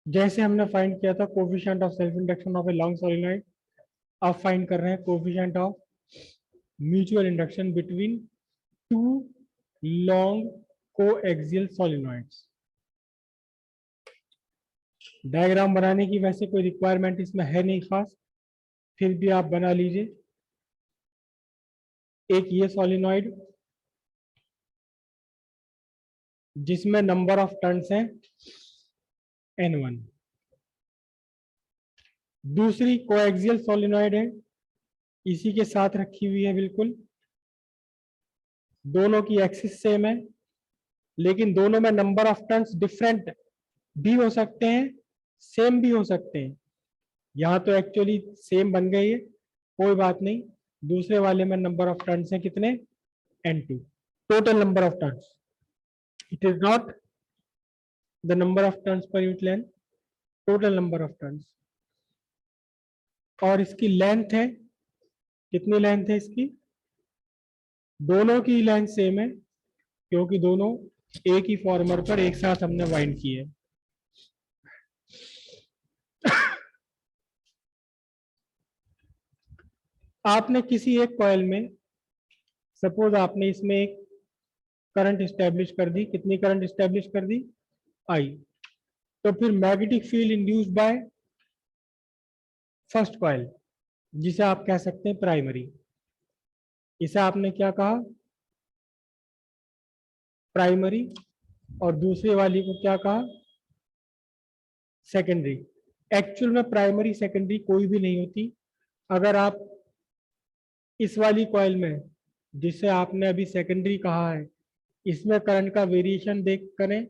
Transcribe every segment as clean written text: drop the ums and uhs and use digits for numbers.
जैसे हमने फाइंड किया था coefficient of self induction of a long solenoid, अब फाइंड कर रहे हैं coefficient of mutual induction between two long coaxial solenoids. Diagram बनाने की वैसे कोई रिक्वायरमेंट इसमें है नहीं खास, फिर भी आप बना लीजिए। एक ये सोलिनॉइड जिसमें नंबर ऑफ टर्न्स हैं N1, दूसरी कोएक्सियल सोलिनॉइड है, इसी के साथ रखी हुई है बिल्कुल, दोनों की एक्सिस सेम है, लेकिन दोनों में नंबर ऑफ टर्न्स डिफरेंट भी हो सकते हैं, सेम भी हो सकते हैं। यहाँ तो एक्चुअली सेम बन गई है, कोई बात नहीं। दूसरे वाले में नंबर ऑफ टर्न्स हैं कितने, N2, total number of turns. It is not the number of turns per unit length, total number of turns. और इसकी लेंथ है, कितनी लेंथ है इसकी, दोनों की लेंथ सेम है, क्योंकि दोनों एक ही फॉर्मर पर एक साथ हमने वाइंड किए। आपने किसी एक कॉइल में, सपोज आपने इसमें एक करंट स्टैब्लिश कर दी, कितनी करंट स्टैब्लिश कर दी, आई, तो फिर magnetic field induced by first coil, जिसे आप कह सकते हैं प्राइमरी, इसे आपने क्या कहा, प्राइमरी, और दूसरे वाली को क्या कहा, सेकेंडरी। एक्चुअल में प्राइमरी सेकेंडरी कोई भी नहीं होती। अगर आप इस वाली कॉइल में, जिसे आपने अभी सेकेंडरी कहा है, इसमें करंट का वेरिएशन देख करें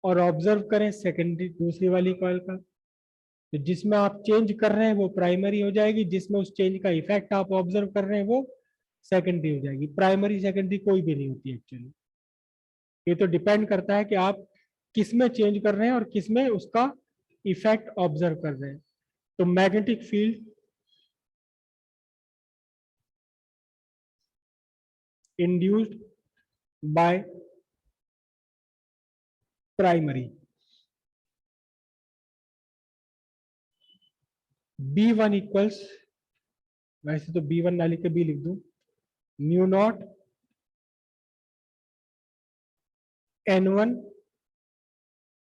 और ऑब्जर्व करें सेकेंडरी दूसरी वाली कॉइल का, तो जिसमें आप चेंज कर रहे हैं वो प्राइमरी हो जाएगी, जिसमें उस चेंज का इफेक्ट आप ऑब्जर्व कर रहे हैं वो सेकेंडरी हो जाएगी। प्राइमरी सेकेंडरी कोई भी नहीं होती एक्चुअली। ये तो डिपेंड करता है कि आप किस में चेंज कर रहे हैं और किस में उसका इफेक्ट ऑब्जर्व कर रहे हैं। तो magnetic field induced by primary, B1 equals, वैसे तो B1 ना लिख के B लिख दूं, mu naught N1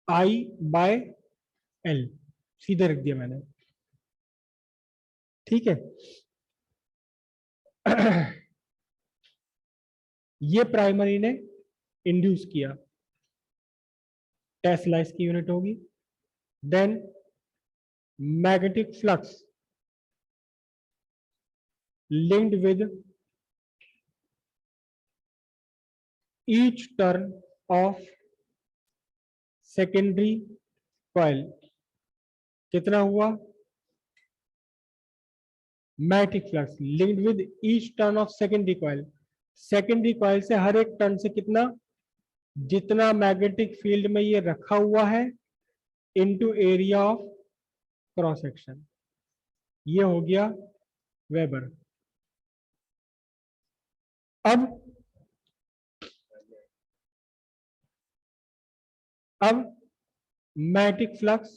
I by L, सीधे रख दिया मैंने, ठीक है। ये प्राइमरी ने इंड्यूस किया, टेस्ला इसकी यूनिट होगी। Then magnetic flux linked with each turn of secondary coil, कितना हुआ, magnetic flux linked with each turn of secondary coil, secondary coil से हर एक टर्न से कितना, जितना मैग्नेटिक फील्ड में ये रखा हुआ है into area of cross section, ये हो गया वेबर। अब magnetic flux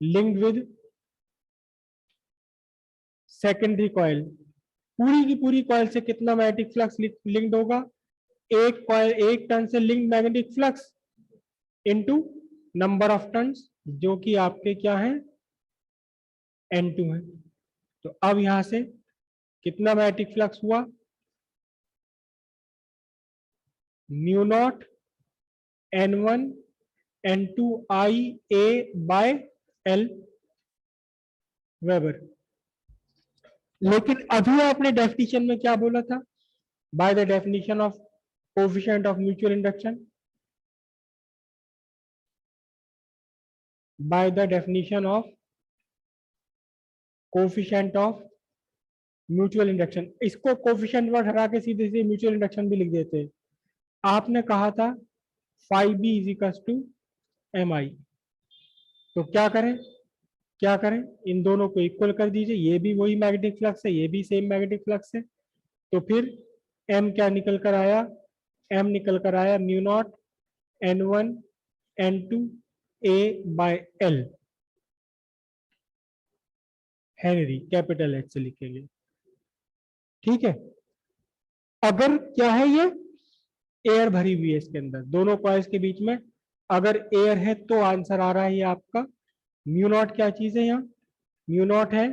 linked with secondary coil, पूरी की पूरी कॉइल से कितना मैग्नेटिक फ्लक्स लिंक्ड होगा, एक कॉइल, एक टर्न से linked magnetic flux into number of turns, जो कि आपके क्या है, N2 है। तो अब यहां से कितना मैग्नेटिक फ्लक्स हुआ, mu naught N1 N2 I A by L weber. लेकिन अभी आपने डेफिनेशन में क्या बोला था, by the definition of coefficient of mutual induction, by the definition of coefficient of mutual induction, इसको कोएफिशिएंट वर्ड हटा के सीधे सीधे म्यूचुअल इंडक्शन भी लिख देते हैं। आपने कहा था phi B is equal to M I, तो क्या करें, इन दोनों को इक्वल कर दीजिए, ये भी वही मैग्नेटिक फ्लक्स है, ये भी सेम मैग्नेटिक फ्लक्स है, तो फिर m क्या निकल कर आया, m निकल कर आया mu naught N1 N2A/L Henry, capital H से लिखेंगे। ठीक है, अगर क्या है ये एयर भरी हुई है इसके अंदर, दोनों कॉइल्स के बीच में अगर एयर है तो आंसर आ रहा है ये आपका म्यू नॉट। क्या चीज है यहाँ, म्यू नॉट है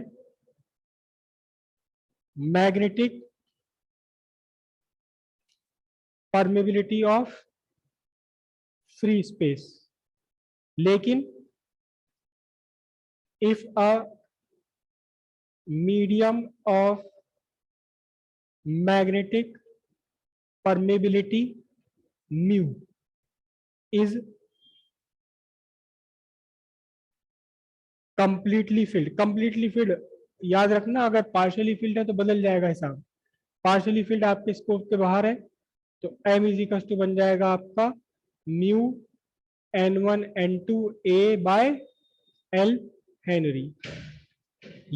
magnetic permeability of free space. लेकिन if a medium of magnetic permeability mu is completely filled, completely filled याद रखना, अगर पार्शियली फिल्ड है तो बदल जाएगा हिसाब। पार्शियली फिल्ड आपके स्कोप के बाहर है तो m इज इक्वल टू बन जाएगा आपका mu N1 N2 A/L Henry,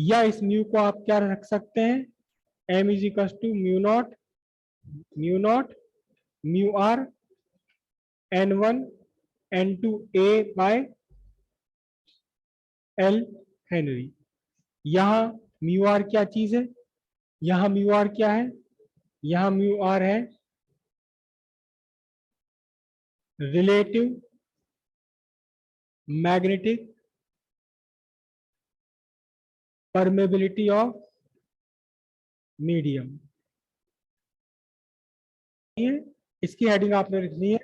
या इस म्यू को आप क्या रख सकते हैं m is equal to mu naught mu r N1 N2 A/L henry. यहाँ म्यू आर क्या चीज है, यहाँ म्यू आर क्या है, यहाँ म्यू आर है relative magnetic permeability of medium. इसकी हेडिंग आपने लिखनी है